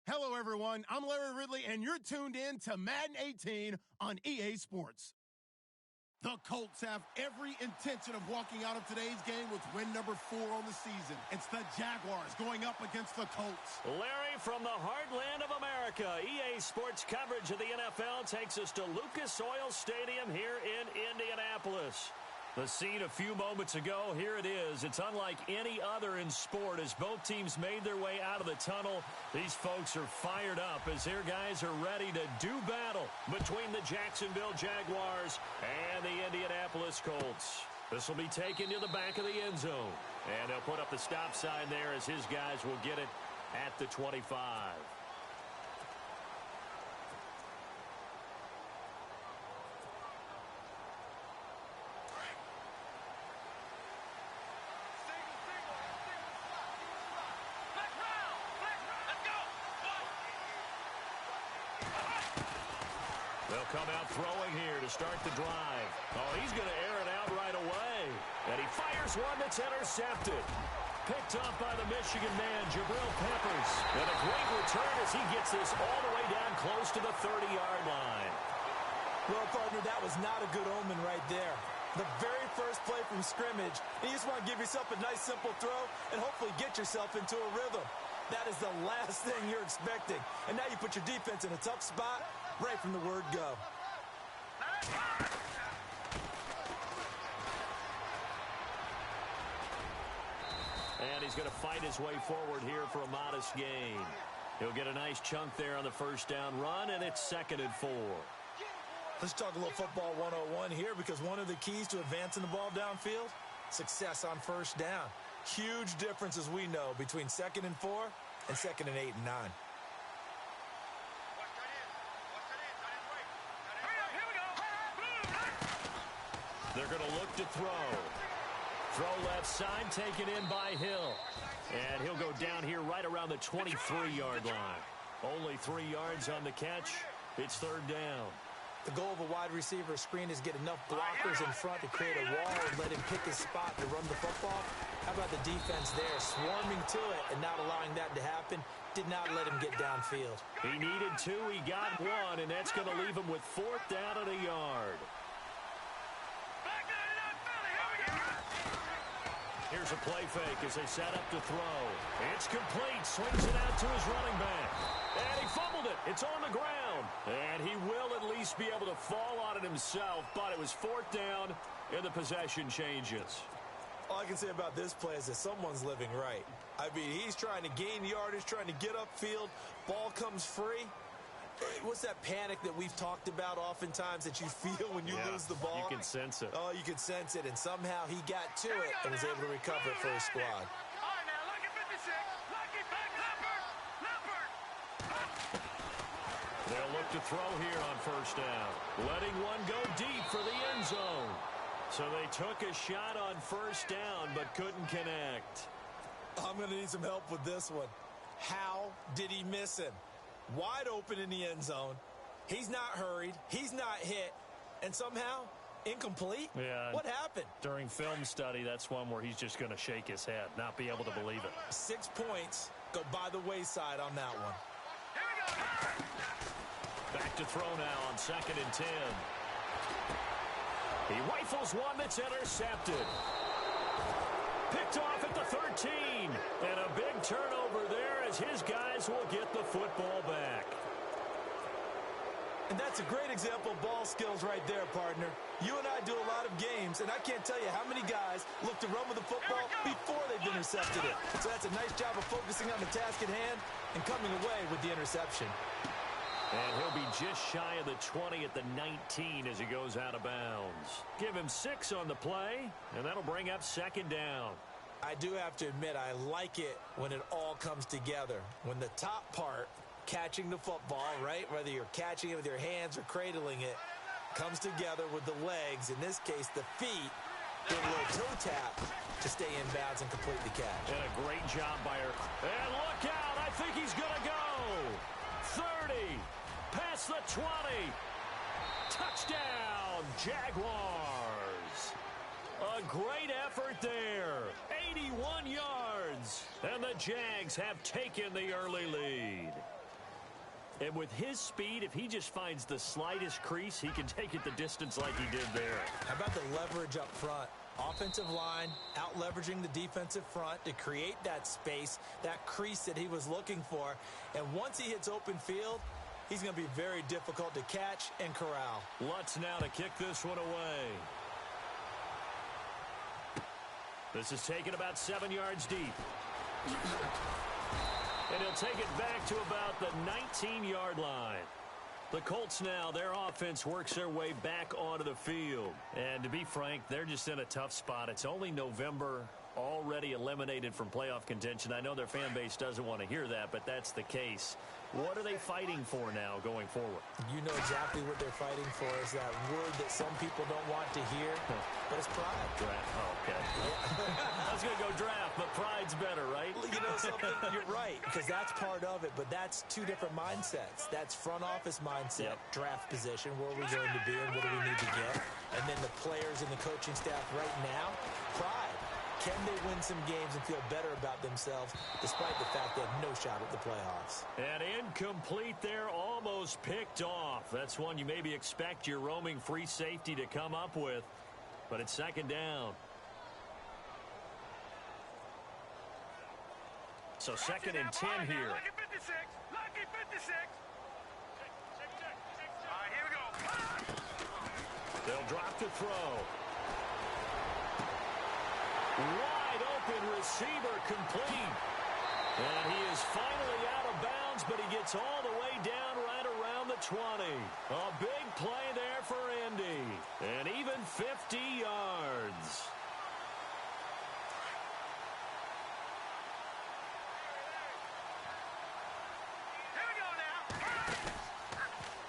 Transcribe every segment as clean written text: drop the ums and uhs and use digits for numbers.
Hello, everyone. I'm Larry Ridley, and you're tuned in to Madden 18 on EA Sports. The Colts have every intention of walking out of today's game with win number 4 on the season. It's the Jaguars going up against the Colts. Larry, from the heartland of America, EA Sports coverage of the NFL takes us to Lucas Oil Stadium here in Indianapolis. The scene a few moments ago, here it is. It's unlike any other in sport as both teams made their way out of the tunnel. These folks are fired up as their guys are ready to do battle between the Jacksonville Jaguars and the Indianapolis Colts. This will be taken to the back of the end zone. And they'll put up the stop sign there as his guys will get it at the 25. They'll come out throwing here to start the drive. Oh, he's going to air it out right away. And he fires one that's intercepted. Picked off by the Michigan man, Jabril Peppers. And a great return as he gets this all the way down close to the 30-yard line. Well, partner, that was not a good omen right there. The very first play from scrimmage, and you just want to give yourself a nice, simple throw and hopefully get yourself into a rhythm. That is the last thing you're expecting. And now you put your defense in a tough spot right from the word go. And he's going to fight his way forward here for a modest gain. He'll get a nice chunk there on the first down run, and it's 2nd and 4. Let's talk a little football 101 here, because one of the keys to advancing the ball downfield, success on first down. Huge difference, as we know, between 2nd and 4 and 2nd and 8 and 9. They're going to look to throw. Throw left side, taken in by Hill. And he'll go down here right around the 23-yard line. Only 3 yards on the catch. It's 3rd down. The goal of a wide receiver screen is get enough blockers in front to create a wall and let him pick his spot to run the football. How about the defense there, swarming to it and not allowing that to happen? Did not let him get downfield. He needed 2, he got 1, and that's going to leave him with 4th down and a yard. Here's a play fake as they set up to throw. It's complete. Swings it out to his running back. And he fumbled it. It's on the ground. And he will at least be able to fall on it himself, but it was 4th down and the possession changes. All I can say about this play is that someone's living right. I mean, he's trying to gain yardage, trying to get upfield. Ball comes free. What's that panic that we've talked about oftentimes that you feel when you lose the ball? You can sense it. Oh, you can sense it, and somehow he got to it and was able to recover it for his squad. All right, now, look at 56. Lucky back, They'll look to throw here on first down. Letting one go deep for the end zone. So they took a shot on first down but couldn't connect. I'm going to need some help with this one. How did he miss him? Wide open in the end zone. He's not hurried. He's not hit. And somehow, incomplete? Yeah. What happened? During film study, that's one where he's just going to shake his head, not be able to believe it. 6 points go by the wayside on that one. Back to throw now on 2nd and 10. He rifles one that's intercepted. Picked off at the 13. And a big turnover there as his guys will get the football back. And that's a great example of ball skills right there, partner. You and I do a lot of games, and I can't tell you how many guys look to run with the football before they've intercepted it. So that's a nice job of focusing on the task at hand and coming away with the interception. And he'll be just shy of the 20 at the 19 as he goes out of bounds. Give him 6 on the play, and that'll bring up 2nd down. I do have to admit, I like it when it all comes together. When the top part, catching the football, right, whether you're catching it with your hands or cradling it, comes together with the legs, in this case the feet, do a little toe tap to stay in bounds and complete the catch. And a great job by her. And look out, I think he's going to go. 30, past the 20. Touchdown, Jaguars. A great effort there. 81 yards. And the Jags have taken the early lead. And with his speed, if he just finds the slightest crease, he can take it the distance like he did there. How about the leverage up front? Offensive line out-leveraging the defensive front to create that space, that crease that he was looking for. And once he hits open field, he's going to be very difficult to catch and corral. Lutz now to kick this one away. This is taken about 7 yards deep. And he'll take it back to about the 19-yard line. The Colts now, their offense works their way back onto the field. And to be frank, they're just in a tough spot. It's only November, already eliminated from playoff contention. I know their fan base doesn't want to hear that, but that's the case. What are they fighting for now going forward? You know exactly what they're fighting for is that word that some people don't want to hear, but it's pride. Draft. Oh, okay. I was going to go draft, but pride's better, right? You know something? You're right, because that's part of it, but that's two different mindsets. That's front office mindset, draft position, where are we going to be and what do we need to get? And then the players and the coaching staff right now, pride. Can they win some games and feel better about themselves despite the fact they have no shot at the playoffs? And incomplete there, almost picked off. That's one you maybe expect your roaming free safety to come up with, but it's second down. So second and 10 here. Lucky 56. Lucky 56. All right, here we go. They'll drop to throw. Wide open receiver complete. And he is finally out of bounds, but he gets all the way down right around the 20. A big play there for Indy. And even 50 yards. Here we go now.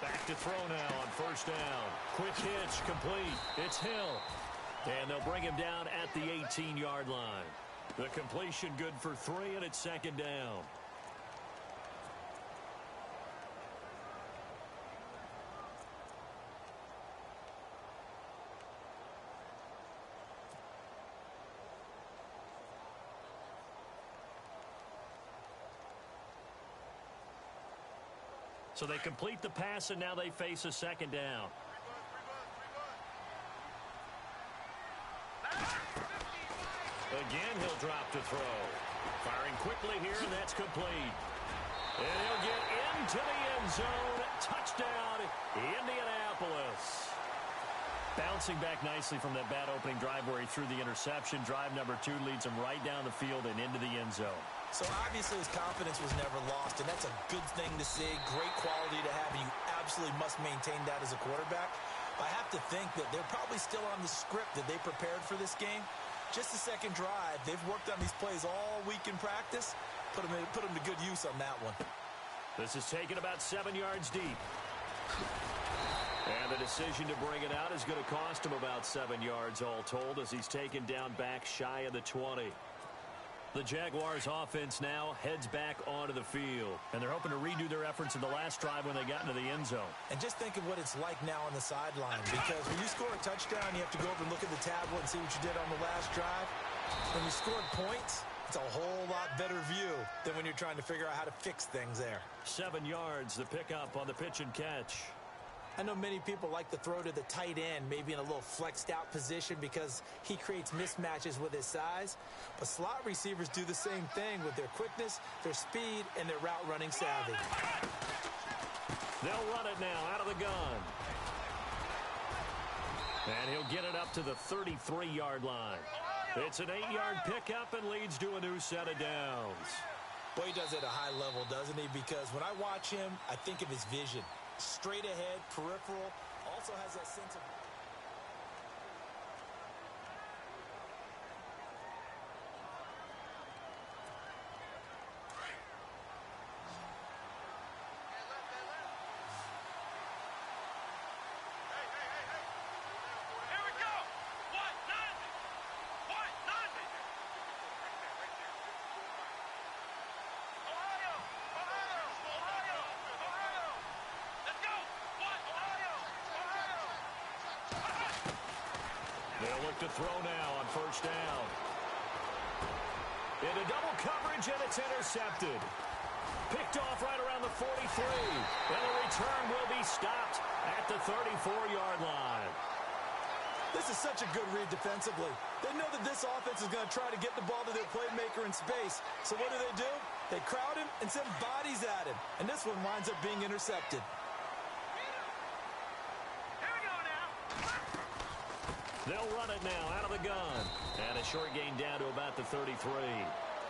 Back to throw now on first down. Quick hitch complete. It's Hill. And they'll bring him down at the 18-yard line. The completion good for 3, and it's second down. So they complete the pass, and now they face a second down. Again, he'll drop to throw. Firing quickly here, and that's complete. And he'll get into the end zone. Touchdown, Indianapolis. Bouncing back nicely from that bad opening drive where he threw the interception. Drive number 2 leads him right down the field and into the end zone. So obviously his confidence was never lost, and that's a good thing to see. Great quality to have, and you absolutely must maintain that as a quarterback. I have to think that they're probably still on the script that they prepared for this game. Just the second drive. They've worked on these plays all week in practice. Put them to good use on that one. This is taken about 7 yards deep. And the decision to bring it out is going to cost him about 7 yards all told as he's taken down back shy of the 20. The Jaguars offense now heads back onto the field. And they're hoping to redo their efforts in the last drive when they got into the end zone. And just think of what it's like now on the sideline. Because when you score a touchdown, you have to go over and look at the tablet and see what you did on the last drive. When you scored points, it's a whole lot better view than when you're trying to figure out how to fix things there. 7 yards, the pickup on the pitch and catch. I know many people like to throw to the tight end, maybe in a little flexed out position because he creates mismatches with his size. But slot receivers do the same thing with their quickness, their speed, and their route running savvy. They'll run it now out of the gun. And he'll get it up to the 33-yard line. It's an 8-yard pickup and leads to a new set of downs. Boy, he does it at a high level, doesn't he? Because when I watch him, I think of his vision. Straight ahead, peripheral, also has that sense of... Here we go. What? None. What? None. Ohio. Ohio. Ohio. Ohio. Let's go. What? Ohio. Ohio. They'll look to throw now on first down. Into double coverage, and it's intercepted. Picked off right around the 43. And the return will be stopped at the 34-yard line. This is such a good read defensively. They know that this offense is going to try to get the ball to their playmaker in space. So what do? They crowd him and send bodies at him. And this one winds up being intercepted. Here we go now. They'll run it now out of the gun. And a short gain down to about the 33.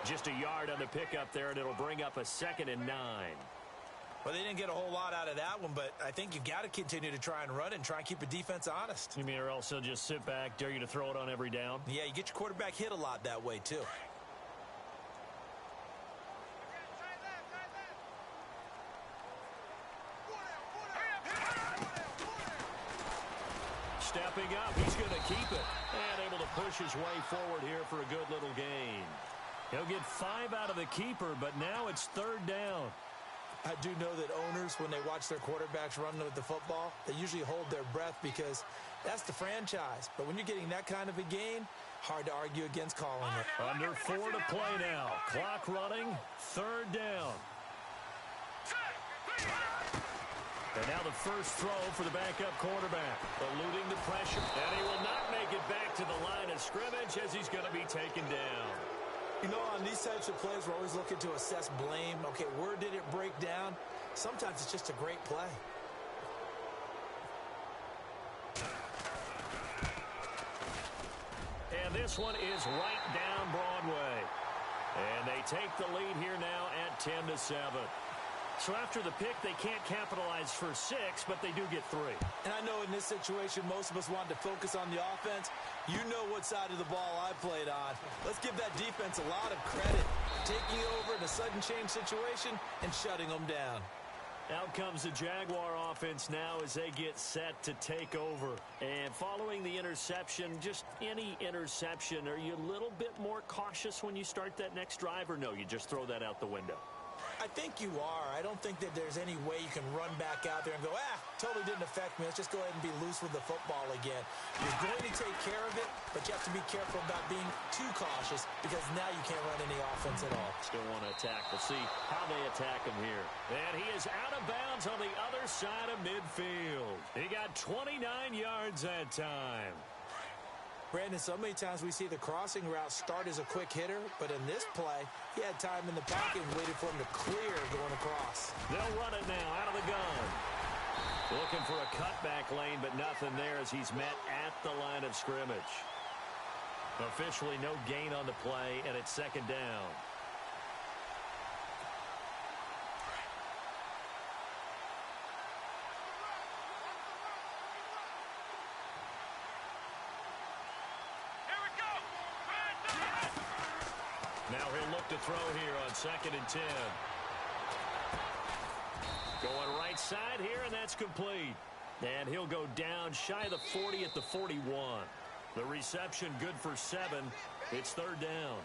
Just a yard on the pickup there, and it'll bring up a 2nd and 9. Well, they didn't get a whole lot out of that one, but I think you got to continue to try and run it and try and keep the defense honest. You mean or else they'll just sit back, dare you to throw it on every down? Yeah, you get your quarterback hit a lot that way, too. Stepping up, he's going to keep it. And able to push his way forward here for a good little gain. He'll get 5 out of the keeper, but now it's 3rd down. I do know that owners, when they watch their quarterbacks run with the football, they usually hold their breath because that's the franchise. But when you're getting that kind of a gain, hard to argue against calling it. Under 4 to play now. Clock running, 3rd down. And now the first throw for the backup quarterback. Eluding the pressure. And he will not make it back to the line of scrimmage as he's going to be taken down. You know, on these types of plays, we're always looking to assess blame. Okay, where did it break down? Sometimes it's just a great play. And this one is right down Broadway. And they take the lead here now at 10-7. So after the pick, they can't capitalize for 6, but they do get 3. And I know in this situation, most of us want to focus on the offense. You know what side of the ball I played on. Let's give that defense a lot of credit. Taking over in a sudden change situation and shutting them down. Out comes the Jaguar offense now as they get set to take over. And following the interception, just any interception, are you a little bit more cautious when you start that next drive, or no, you just throw that out the window? I think you are. I don't think that there's any way you can run back out there and go, totally didn't affect me. Let's just go ahead and be loose with the football again. You're going to take care of it, but you have to be careful about being too cautious because now you can't run any offense at all. Still want to attack. We'll see how they attack him here. And he is out of bounds on the other side of midfield. He got 29 yards that time. Brandon, so many times we see the crossing route start as a quick hitter, but in this play, he had time in the pocket and waited for him to clear going across. They'll run it now out of the gun. Looking for a cutback lane, but nothing there as he's met at the line of scrimmage. Officially no gain on the play, and it's 2nd down. Now he'll look to throw here on 2nd and 10. Going right side here, and that's complete. And he'll go down shy of the 40 at the 41. The reception good for 7. It's 3rd down.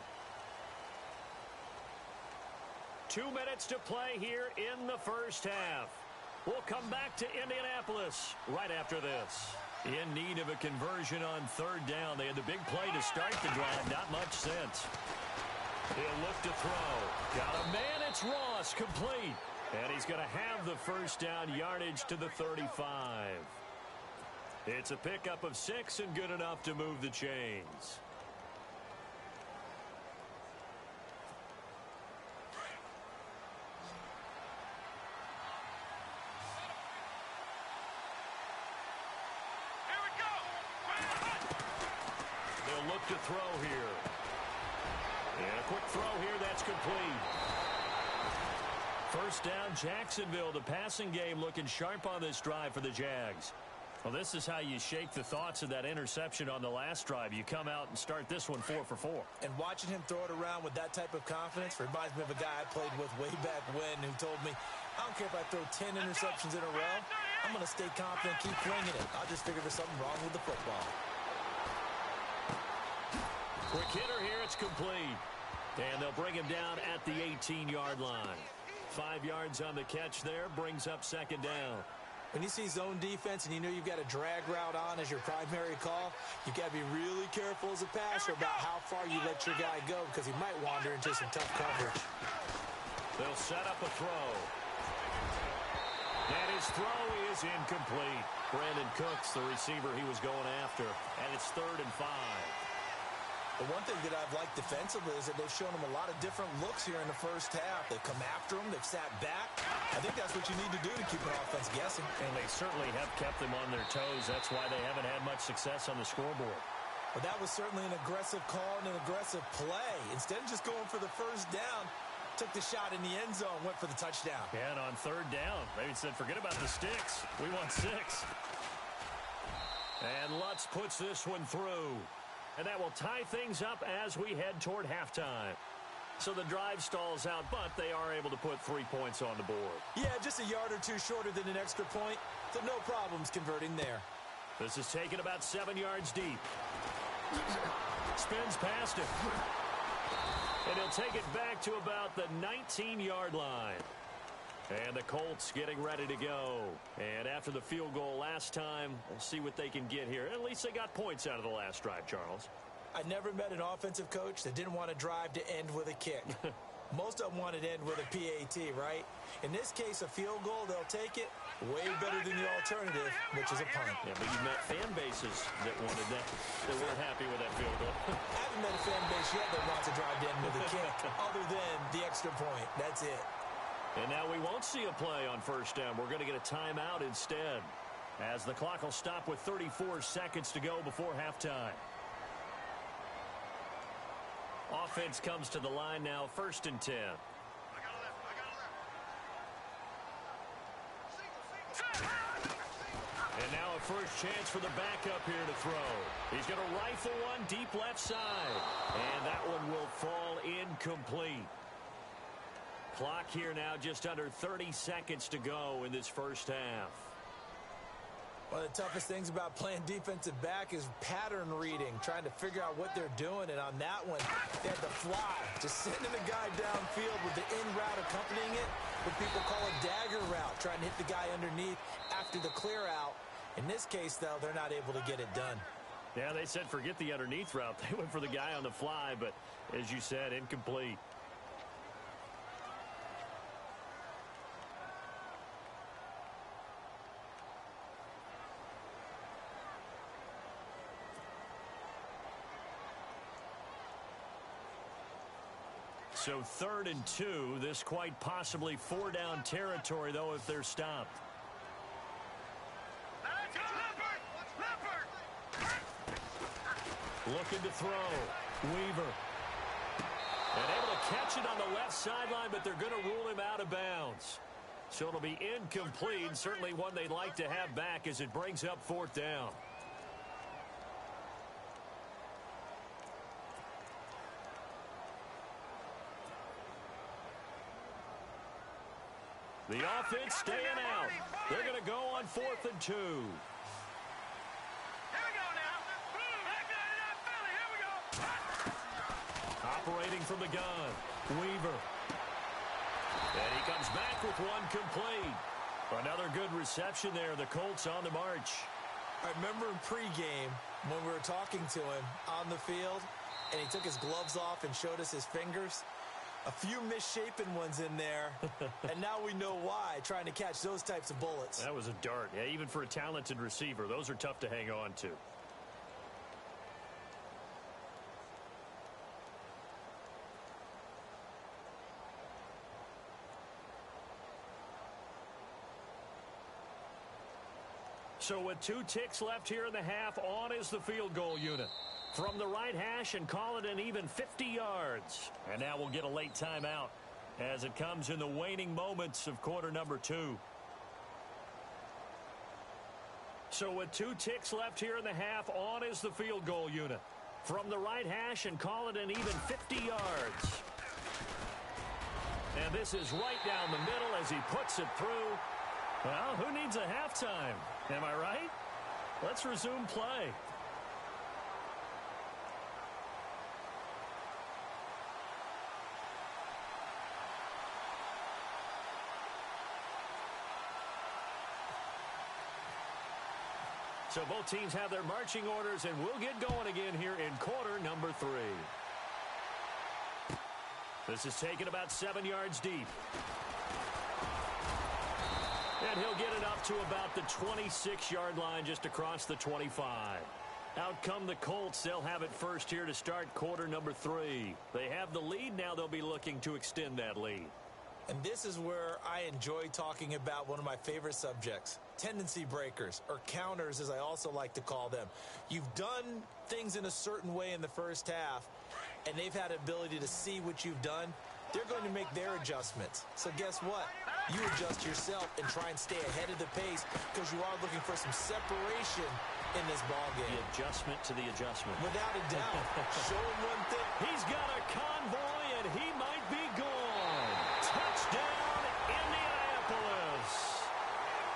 2 minutes to play here in the first half. We'll come back to Indianapolis right after this. In need of a conversion on 3rd down. They had the big play to start the drive. Not much sense. He'll look to throw. Got a man. It's Ross. Complete. And he's going to have the first down, yardage to the 35. It's a pickup of 6 and good enough to move the chains. Here we go. They'll look to throw here. And a quick throw here, that's complete. First down, Jacksonville. The passing game looking sharp on this drive for the Jags. Well, this is how you shake the thoughts of that interception on the last drive. You come out and start this one 4 for 4. And watching him throw it around with that type of confidence reminds me of a guy I played with way back when who told me, I don't care if I throw 10 interceptions in a row. I'm going to stay confident, keep flinging it. I'll just figure there's something wrong with the football. Quick hitter here, it's complete. And they'll bring him down at the 18-yard line. 5 yards on the catch there, brings up 2nd down. When you see zone defense and you know you've got a drag route on as your primary call, you've got to be really careful as a passer about how far you let your guy go because he might wander into some tough coverage. They'll set up a throw. And his throw is incomplete. Brandon Cooks, the receiver he was going after. And it's 3rd and 5. The one thing that I've liked defensively is that they've shown him a lot of different looks here in the first half. They've come after him. They've sat back. I think that's what you need to do to keep an offense guessing. And they certainly have kept them on their toes. That's why they haven't had much success on the scoreboard. But that was certainly an aggressive call and an aggressive play. Instead of just going for the first down, took the shot in the end zone, went for the touchdown. Yeah, and on 3rd down, they said, forget about the sticks. We want 6. And Lutz puts this one through. And that will tie things up as we head toward halftime. So the drive stalls out, but they are able to put 3 points on the board. Yeah, just a yard or two shorter than an extra point, so no problems converting there. This is taken about 7 yards deep. Spins past him. And he'll take it back to about the 19-yard line. And the Colts getting ready to go. And after the field goal last time, we'll see what they can get here. At least they got points out of the last drive, Charles. I never met an offensive coach that didn't want to drive to end with a kick. Most of them wanted to end with a PAT, right? In this case, a field goal, they'll take it. Way better than the alternative, which is a punt. Yeah, but you met fan bases that wanted that, that weren't happy with that field goal. I haven't met a fan base yet that wants to drive to end with a kick, other than the extra point. That's it. And now we won't see a play on first down. We're going to get a timeout instead, as the clock will stop with 34 seconds to go before halftime. Offense comes to the line now, 1st and 10. And now a first chance for the backup here to throw. He's going to rifle one deep left side. And that one will fall incomplete. Clock here now just under 30 seconds to go in this first half. One of the toughest things about playing defensive back is pattern reading, trying to figure out what they're doing. And on that one, they had to fly, just sending the guy downfield with the in route accompanying it, what people call a dagger route, trying to hit the guy underneath after the clear out. In this case, though, they're not able to get it done. Yeah, they said forget the underneath route. They went for the guy on the fly, but as you said, incomplete. So 3rd and 2. This quite possibly 4-down territory, though, if they're stopped. Looking to throw. Weaver. And able to catch it on the left sideline, but they're going to rule him out of bounds. So it'll be incomplete. Certainly one they'd like to have back as it brings up 4th down. The offense staying out. They're going to go on 4th and 2. Here we go now. Here we go. Operating from the gun. Weaver. And he comes back with one complete. Another good reception there. The Colts on the march. I remember in pregame when we were talking to him on the field, and he took his gloves off and showed us his fingers. A few misshapen ones in there, and now we know why, trying to catch those types of bullets. That was a dart. Yeah, even for a talented receiver, those are tough to hang on to. So with 2 ticks left here in the half, on is the field goal unit. From the right hash and call it an even 50 yards. And now we'll get a late timeout as it comes in the waning moments of quarter number 2. So with 2 ticks left here in the half, on is the field goal unit. From the right hash and call it an even 50 yards. And this is right down the middle as he puts it through. Well, who needs a halftime? Am I right? Let's resume play. So both teams have their marching orders, and we'll get going again here in quarter number 3. This is taken about 7 yards deep. And he'll get it up to about the 26-yard line just across the 25. Out come the Colts. They'll have it first here to start quarter number 3. They have the lead. Now they'll be looking to extend that lead. And this is where I enjoy talking about one of my favorite subjects, tendency breakers, or counters as I also like to call them. You've done things in a certain way in the first half, and they've had the ability to see what you've done. They're going to make their adjustments. So guess what? You adjust yourself and try and stay ahead of the pace because you are looking for some separation in this ball game. The adjustment to the adjustment. Without a doubt. Show him one thing. He's got a convoy, and he might be gone. Touchdown, Indianapolis.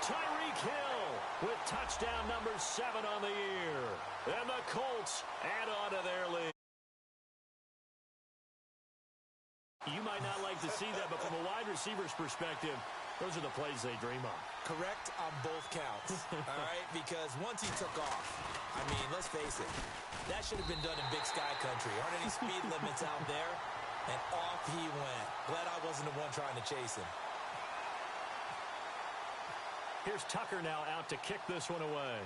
Tyreek Hill with touchdown number 7 on the year. And the Colts add on to their lead. You might not like to see that, but from a wide receiver's perspective, those are the plays they dream of. Correct on both counts, all right? Because once he took off, I mean, let's face it, that should have been done in Big Sky Country. Aren't any speed limits out there? And off he went. Glad I wasn't the one trying to chase him. Here's Tucker now out to kick this one away.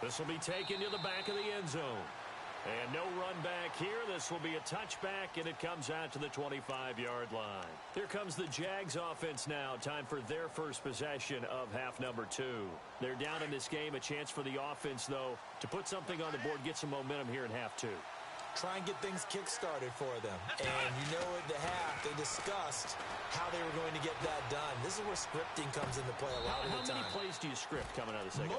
This will be taken to the back of the end zone. And no run back here. This will be a touchback, and it comes out to the 25-yard line. Here comes the Jags offense now. Time for their first possession of half number 2. They're down in this game. A chance for the offense, though, to put something on the board, get some momentum here in half 2. Try and get things kick-started for them. And you know at the half, they discussed how they were going to get that done. This is where scripting comes into play a lot of the time. How many plays do you script coming out of the second?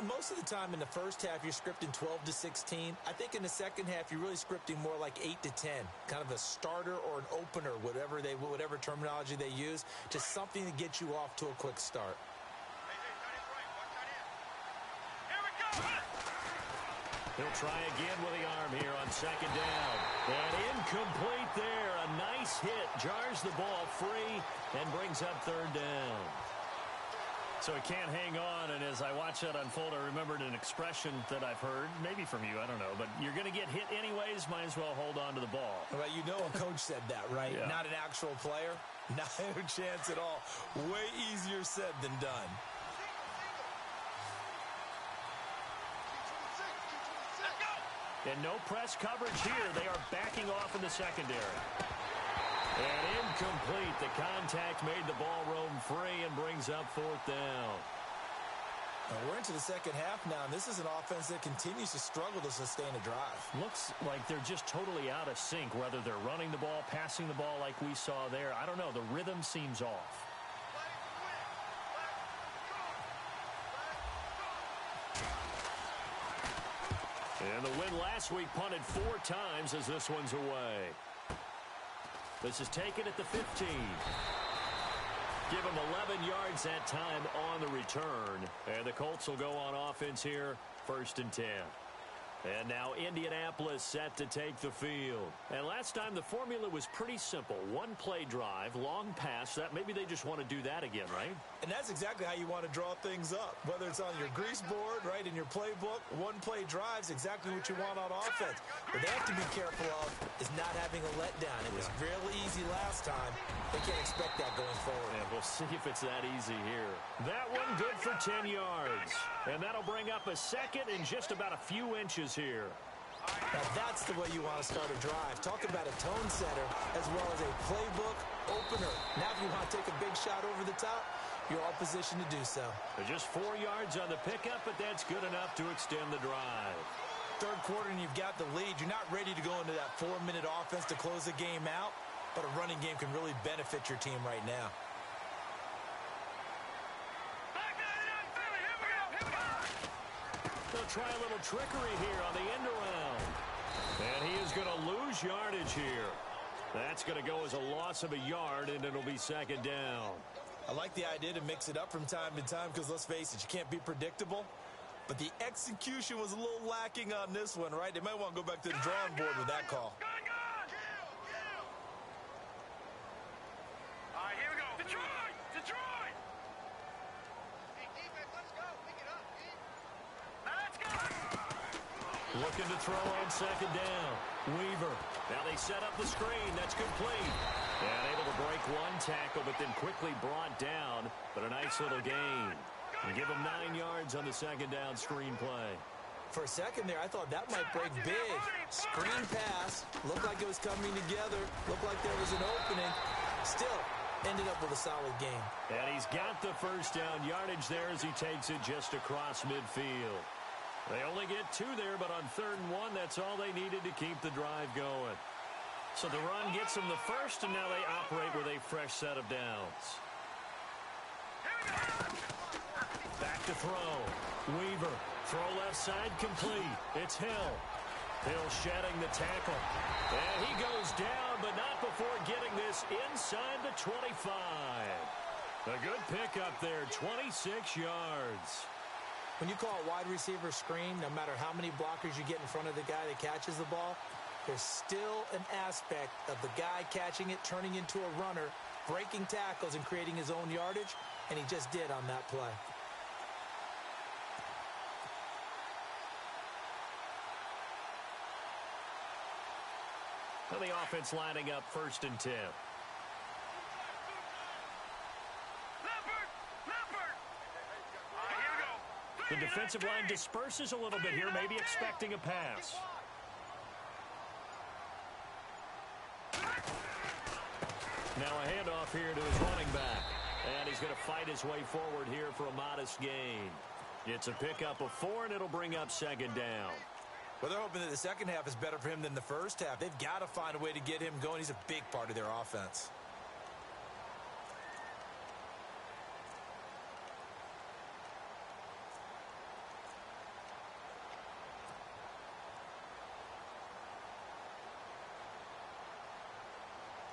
Most of the time in the first half, you're scripting 12 to 16. I think in the second half, you're really scripting more like 8 to 10. Kind of a starter or an opener, whatever terminology they use, just something to get you off to a quick start. He'll try again with the arm here on second down. And incomplete there. A nice hit. Jars the ball free and brings up third down. So he can't hang on, and as I watch that unfold, I remembered an expression that I've heard, maybe from you, I don't know, but you're going to get hit anyways, might as well hold on to the ball. Well, you know a coach said that, right? Yeah. Not an actual player. Not a chance at all. Way easier said than done. And no press coverage here. They are backing off in the secondary. And incomplete. The contact made the ball roam free and brings up fourth down. Now we're into the second half now, and this is an offense that continues to struggle to sustain a drive. Looks like they're just totally out of sync, whether they're running the ball, passing the ball like we saw there. I don't know. The rhythm seems off. And the win last week punted 4 times as this one's away. This is taken at the 15. Give him 11 yards that time on the return. And the Colts will go on offense here, 1st and 10. And now Indianapolis set to take the field. And last time the formula was pretty simple. 1-play drive, long pass. That maybe they just want to do that again, right? And that's exactly how you want to draw things up. Whether it's on your grease board, right, in your playbook, 1-play drive is exactly what you want on offense. What they have to be careful of is not having a letdown. It was really easy last time. They can't expect that going forward. And we'll see if it's that easy here. That one good for 10 yards. And that'll bring up a second and just about a few inches here. Now that's the way you want to start a drive. Talk about a tone setter as well as a playbook opener. Now if you want to take a big shot over the top, you're all positioned to do so. They're just 4 yards on the pickup, but that's good enough to extend the drive. Third quarter and you've got the lead. You're not ready to go into that 4-minute offense to close the game out, but a running game can really benefit your team right now. They'll try a little trickery here on the end around. And he is going to lose yardage here. That's going to go as a loss of a yard, and it'll be second down. I like the idea to mix it up from time to time because, let's face it, you can't be predictable. But the execution was a little lacking on this one, right? They might want to go back to the drawing board with that call. All right, here we go. Detroit! Detroit! Hey, defense, let's go. Pick it up, let's go. Looking to throw on second down. Weaver. Now they set up the screen. That's complete. And able to break one tackle, but then quickly brought down. But a nice little gain. And give him 9 yards on the second down screen play. For a second there, I thought that might break big. Screen pass. Looked like it was coming together. Looked like there was an opening. Still, ended up with a solid game. And he's got the first down yardage there as he takes it just across midfield. They only get 2 there, but on 3rd and 1, that's all they needed to keep the drive going. So the run gets them the first, and now they operate with a fresh set of downs. Back to throw. Weaver. Throw left side complete. It's Hill. Hill shedding the tackle. And he goes down, but not before getting this inside the 25. A good pickup there, 26 yards. When you call a wide receiver screen, no matter how many blockers you get in front of the guy that catches the ball, there's still an aspect of the guy catching it, turning into a runner, breaking tackles and creating his own yardage, and he just did on that play. Well, the offense lining up 1st and 10. The defensive line disperses a little bit here, maybe expecting a pass. Now a handoff here to his running back. And he's going to fight his way forward here for a modest gain. It's a pickup of 4, and it'll bring up 2nd down. Well, they're hoping that the second half is better for him than the first half. They've got to find a way to get him going. He's a big part of their offense.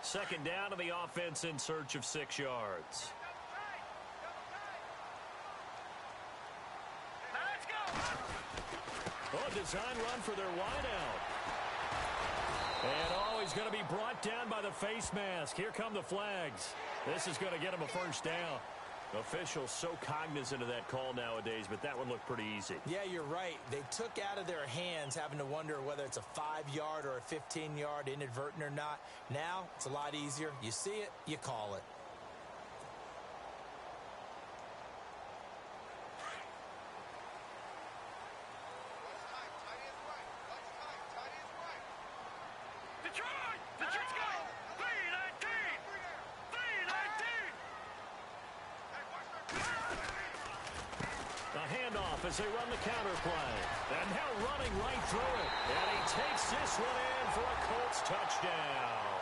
Second down to the offense in search of 6 yards. Oh, design run for their wideout. And he's going to be brought down by the face mask. Here come the flags. This is going to get him a first down. Officials so cognizant of that call nowadays, but that one looked pretty easy. Yeah, you're right. They took out of their hands having to wonder whether it's a 5-yard or a 15-yard inadvertent or not. Now, it's a lot easier. You see it, you call it. As they run the counter play. And now running right through it. And he takes this one in for a Colts touchdown.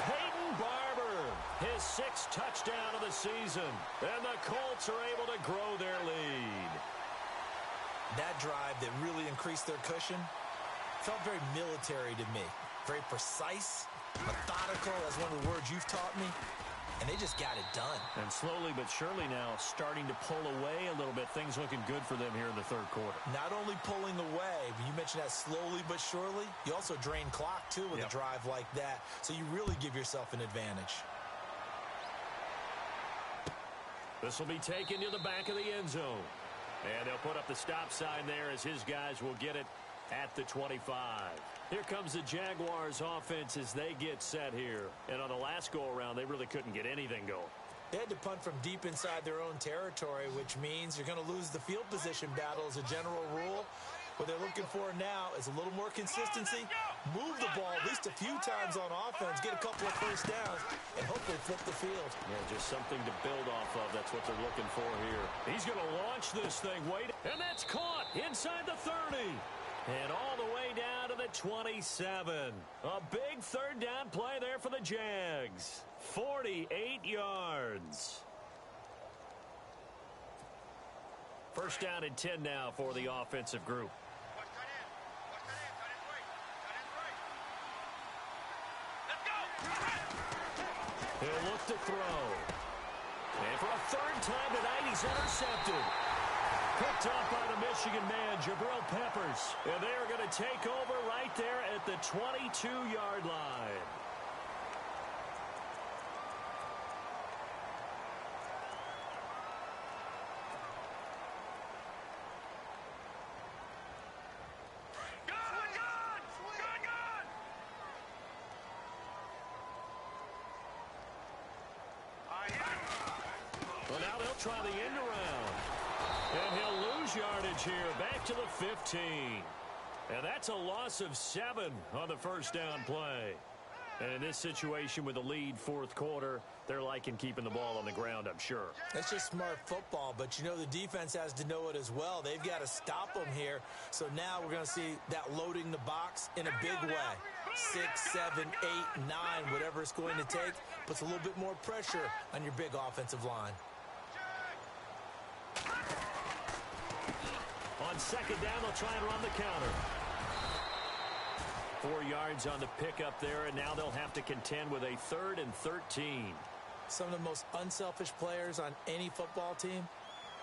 Peyton Barber, his 6th touchdown of the season. And the Colts are able to grow their lead. That drive that really increased their cushion felt very military to me. Very precise, methodical, as one of the words you've taught me. And they just got it done. And slowly but surely now starting to pull away a little bit. Things looking good for them here in the 3rd quarter. Not only pulling away, but you mentioned that slowly but surely. You also drain clock, too, with a drive like that. So you really give yourself an advantage. This will be taken to the back of the end zone. And they'll put up the stop sign there as his guys will get it at the 25. Here comes the Jaguars offense as they get set here. And on the last go-around, they really couldn't get anything going. They had to punt from deep inside their own territory, which means you're going to lose the field position battle as a general rule. What they're looking for now is a little more consistency, move the ball at least a few times on offense, get a couple of first downs, and hopefully flip the field. Yeah, just something to build off of. That's what they're looking for here. He's going to launch this thing. Wait, and that's caught inside the 30. And all the way down to the 27. A big 3rd down play there for the Jags. 48 yards. First down and 10 now for the offensive group. He'll look to throw. And for a 3rd time tonight, he's intercepted. Picked off by the Michigan man, Jabril Peppers. And they are going to take over right there at the 22-yard line. They'll try the end around. And he'll lose yardage here, back to the 15. And that's a loss of 7 on the first down play. And in this situation with the lead fourth quarter, they're liking keeping the ball on the ground, I'm sure. That's just smart football, but you know the defense has to know it as well. They've got to stop them here. So now we're going to see that loading the box in a big way. 6, 7, 8, 9, whatever it's going to take, puts a little bit more pressure on your big offensive line. On second down, they'll try and run the counter. 4 yards on the pickup there, and now they'll have to contend with a 3rd and 13. Some of the most unselfish players on any football team,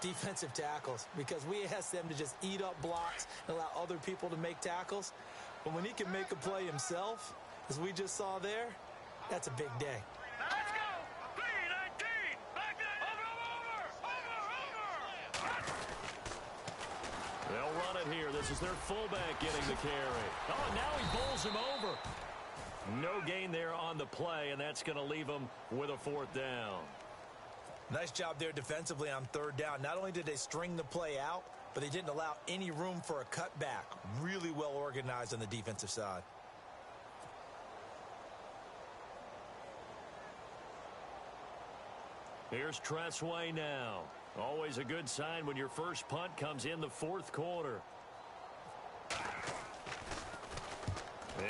defensive tackles, because we ask them to just eat up blocks and allow other people to make tackles. But when he can make a play himself, as we just saw there, that's a big day. Let's go! 3-19! Back over! They'll run it here. This is their fullback getting the carry. Oh, and now he bowls him over. No gain there on the play, and that's going to leave them with a 4th down. Nice job there defensively on 3rd down. Not only did they string the play out, but they didn't allow any room for a cutback. Really well organized on the defensive side. Here's Tressway now. Always a good sign when your first punt comes in the 4th quarter.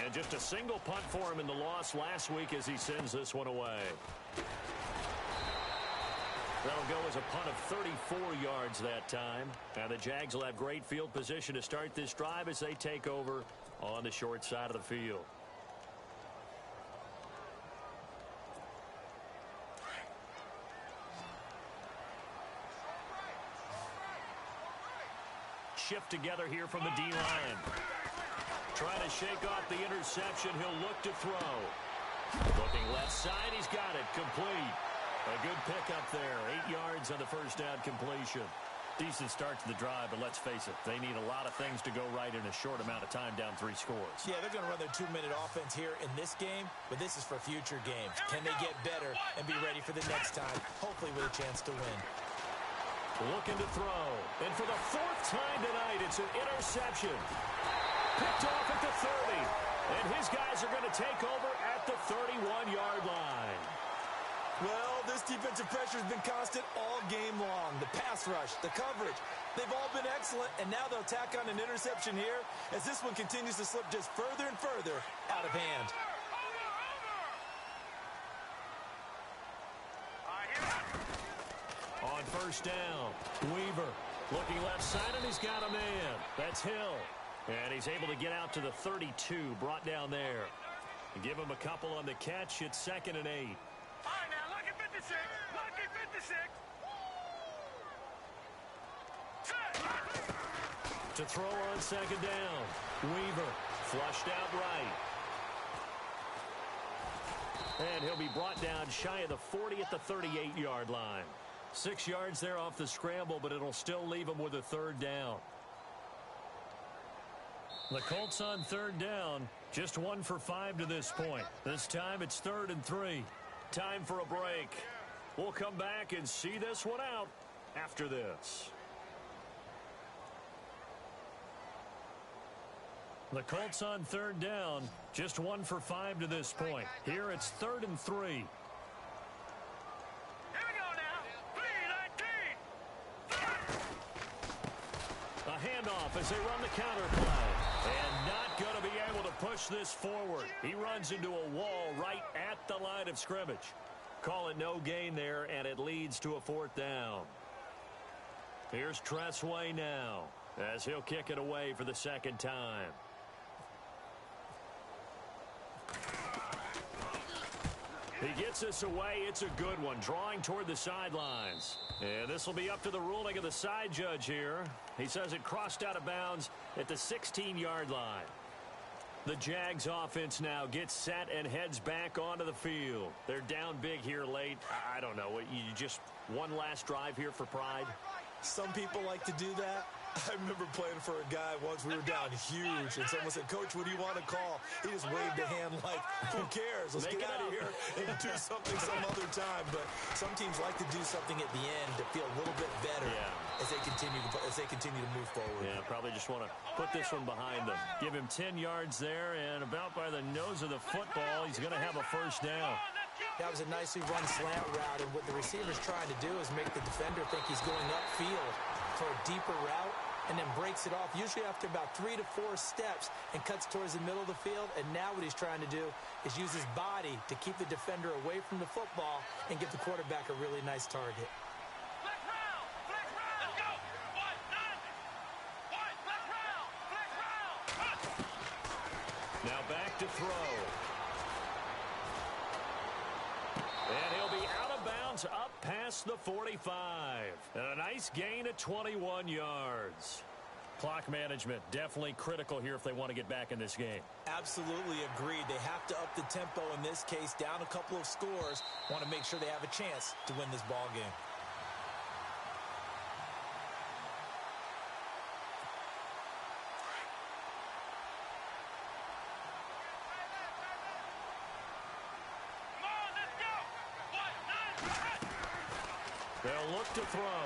And just a single punt for him in the loss last week as he sends this one away. That'll go as a punt of 34 yards that time. And the Jags will have great field position to start this drive as they take over on the short side of the field. Shift together here from the D-line. Trying to shake off the interception. He'll look to throw. Looking left side. He's got it. Complete. A good pickup there. 8 yards on the first down completion. Decent start to the drive, but let's face it, they need a lot of things to go right in a short amount of time down 3 scores. Yeah, they're going to run their 2-minute offense here in this game, but this is for future games. Can they get better and be ready for the next time, hopefully with a chance to win? Looking to throw. And for the 4th time tonight, it's an interception. Picked off at the 30. And his guys are going to take over at the 31-yard line. Well, this defensive pressure has been constant all game long. The pass rush, the coverage, they've all been excellent. And now they'll tack on an interception here as this one continues to slip just further and further out of hand. On first down, Weaver looking left side, and he's got a man. That's Hill. And he's able to get out to the 32, brought down there. Give him a couple on the catch. It's 2nd and 8. All right, now, lucky 56. Lucky 56. To throw on second down, Weaver flushed out right. And he'll be brought down shy of the 40 at the 38-yard line. 6 yards there off the scramble, but it'll still leave him with a 3rd down. The Colts on 3rd down, just 1 for 5 to this point. This time it's 3rd and 3. Time for a break. We'll come back and see this one out after this. The Colts on 3rd down, just 1 for 5 to this point. Here it's 3rd and 3. Handoff as they run the counter play. And not going to be able to push this forward. He runs into a wall right at the line of scrimmage. Call it no gain there, and it leads to a 4th down. Here's Tressway now as he'll kick it away for the 2nd time. He gets this away. It's a good one, drawing toward the sidelines. And this will be up to the ruling of the side judge here. He says it crossed out of bounds at the 16-yard line. The Jags offense now gets set and heads back onto the field. They're down big here late. I don't know. You just one last drive here for pride? Some people like to do that. I remember playing for a guy once. We were down huge, and someone said, "Coach, what do you want to call?" He just waved a hand like, "Who cares? Let's get out of here and do something some other time." But some teams like to do something at the end to feel a little bit better as they continue to move forward. Yeah, probably just want to put this one behind them. Give him 10 yards there, and about by the nose of the football, he's going to have a first down. That was a nicely run slant route, and what the receiver's trying to do is make the defender think he's going upfield for a deeper route, and then breaks it off, usually after about 3 to 4 steps, and cuts towards the middle of the field. And now what he's trying to do is use his body to keep the defender away from the football and give the quarterback a really nice target. Flex round! Flex round! Let's go! One, none! One, flex round! Flex round! Now back to throw. And he'll be out of bounds up past the 45. And a nice gain of 21 yards. Clock management definitely critical here if they want to get back in this game. Absolutely agreed. They have to up the tempo in this case, down a couple of scores. Want to make sure they have a chance to win this ball game. They'll look to throw.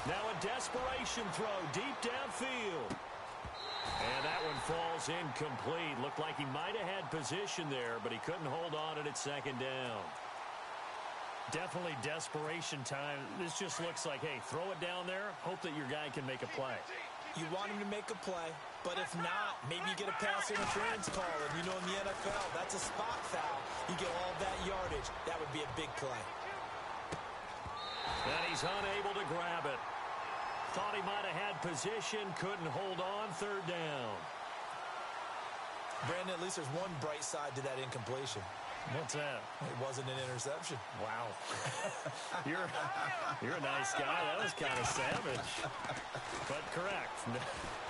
Now a desperation throw deep downfield. And that one falls incomplete. Looked like he might have had position there, but he couldn't hold on at second down. Definitely desperation time. This just looks like, hey, throw it down there, hope that your guy can make a play. You want him to make a play, but if not, maybe you get a pass interference call. And you know in the NFL, that's a spot foul. You get all that yardage. That would be a big play. And he's unable to grab it. Thought he might have had position, couldn't hold on, third down. Brandon, at least there's one bright side to that incompletion. What's that? It wasn't an interception. Wow. You're a nice guy. That was kind of savage. But correct.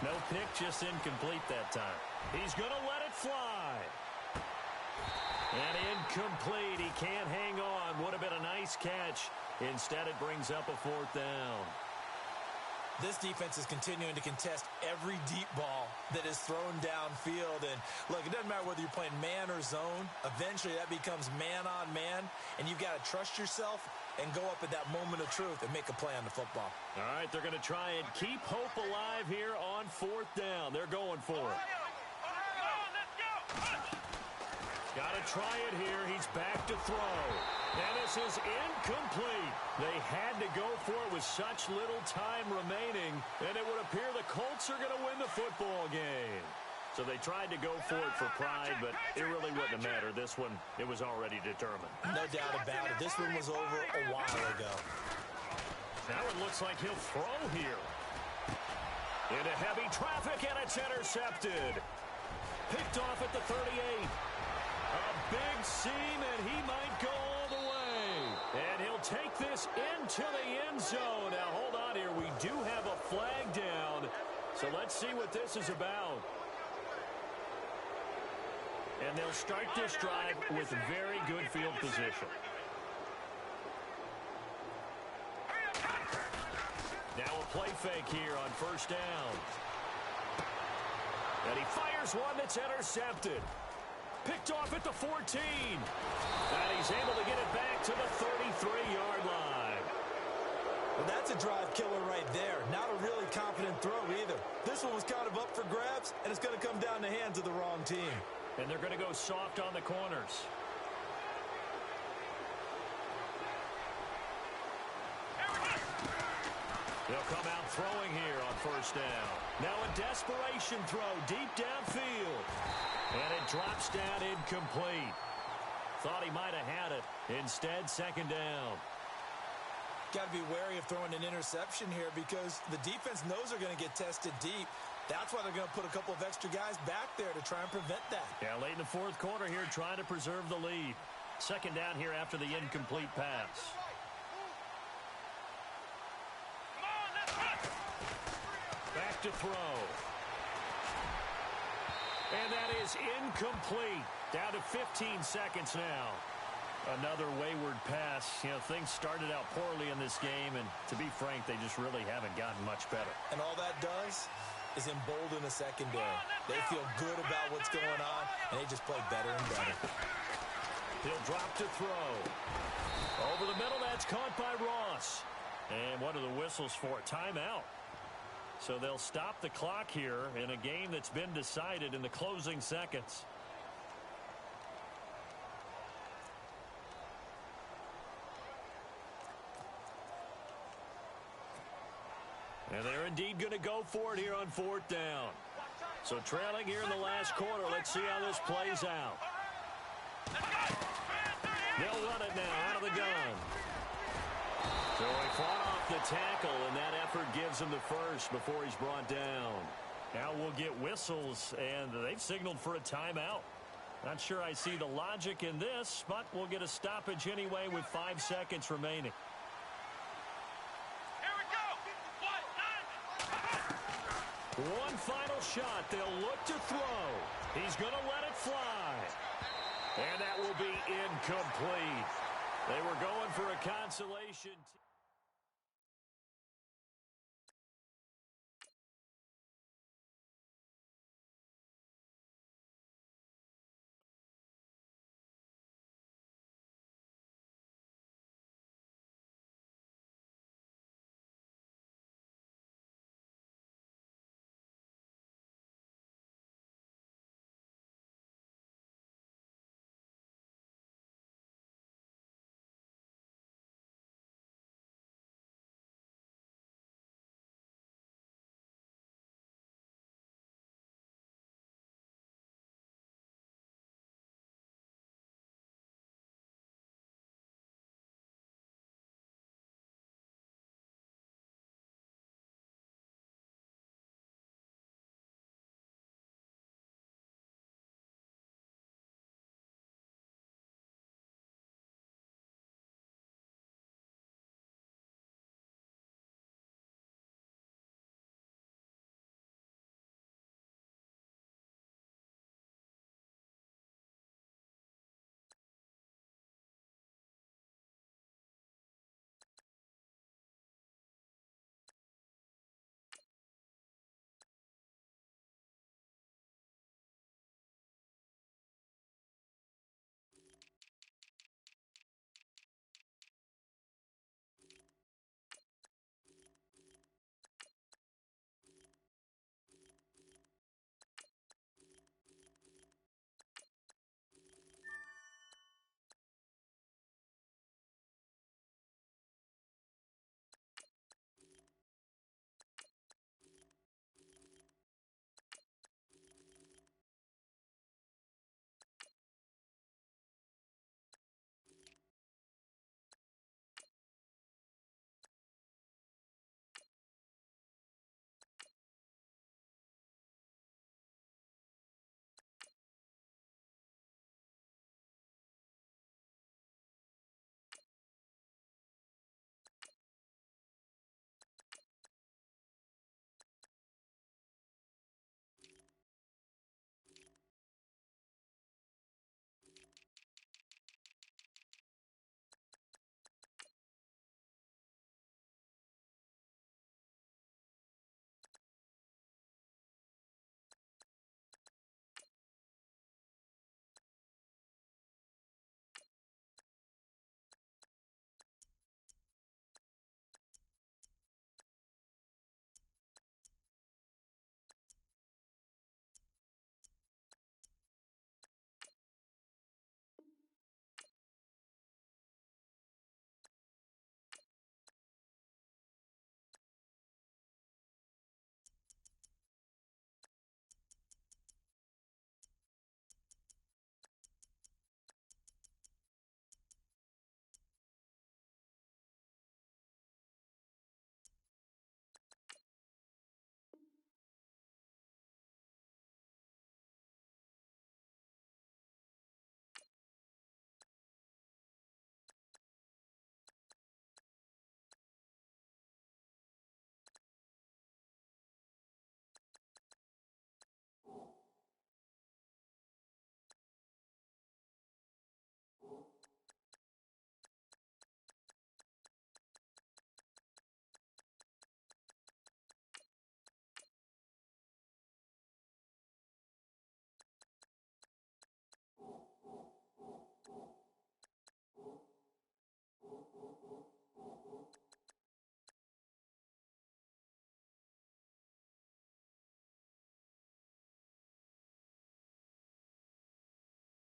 No pick, just incomplete that time. He's going to let it fly. And incomplete. He can't hang on. Would have been a nice catch. Instead, it brings up a fourth down. This defense is continuing to contest every deep ball that is thrown downfield. And, look, it doesn't matter whether you're playing man or zone. Eventually, that becomes man on man. And you've got to trust yourself and go up at that moment of truth and make a play on the football. All right, they're going to try and keep hope alive here on fourth down. They're going for it. Got to try it here. He's back to throw. And this is incomplete. They had to go for it with such little time remaining, and it would appear the Colts are going to win the football game. So they tried to go for it for pride, but it really wouldn't have mattered. This one, it was already determined. No doubt about it. This one was over a while ago. Now it looks like he'll throw here. Into heavy traffic, and it's intercepted. Picked off at the 38. A big seam, and he might go all the way. And he'll take this into the end zone. Now, hold on here. We do have a flag down. So let's see what this is about. And they'll start this drive with very good field position. Now a play fake here on first down. And he fires one that's intercepted. Picked off at the 14. And he's able to get it back to the 33-yard line. Well, that's a drive killer right there. Not a really confident throw either. This one was kind of up for grabs, and it's going to come down the hands of the wrong team. And they're going to go soft on the corners. They'll come out throwing here on first down. Now a desperation throw deep downfield. And it drops down incomplete. Thought he might have had it. Instead, second down. Got to be wary of throwing an interception here because the defense knows they're going to get tested deep. That's why they're going to put a couple of extra guys back there to try and prevent that. Yeah, late in the fourth quarter here, trying to preserve the lead. Second down here after the incomplete pass. Back to throw. And that is incomplete. Down to 15 seconds now. Another wayward pass. You know, things started out poorly in this game, and to be frank, they just really haven't gotten much better. And all that does is embolden the secondary. They feel good about what's going on, and they just play better and better. He'll drop to throw. Over the middle, that's caught by Ross. And what are the whistles for? Timeout. So they'll stop the clock here in a game that's been decided in the closing seconds. And they're indeed going to go for it here on 4th down. So trailing here in the last quarter. Let's see how this plays out. They'll run it now out of the gun. So he fought off the tackle, and that effort gives him the first before he's brought down. Now we'll get whistles, and they've signaled for a timeout. Not sure I see the logic in this, but we'll get a stoppage anyway with 5 seconds remaining. One final shot. They'll look to throw. He's going to let it fly. And that will be incomplete. They were going for a consolation.